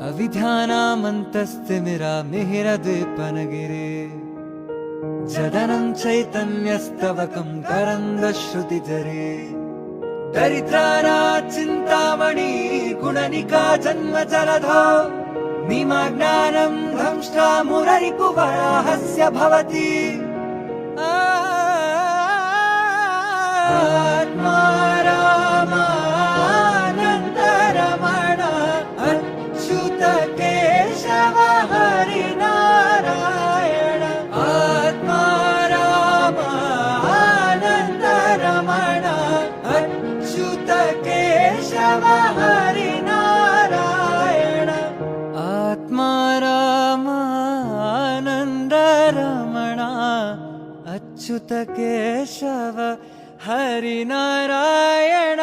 अविध्यानामन्तस्तिमिरामिहिरद्वीपनगिरे जदनं चैतन्यस्तवकं करन्दश्रुतिधरे दरिद्रानाचिन्तामणि गुणनिका जन्मजलधो निमग्नानं दंष्ट्रा मुररिपुवराहस्य भवति आत्मा रामानन्दरमण अच्युत केशव हरिनारायण आत्मा रामानन्दरमण अच्युत केशव हरिनारायण आत्मा रामानन्दरमण अच्युत केशव हरिनारायण।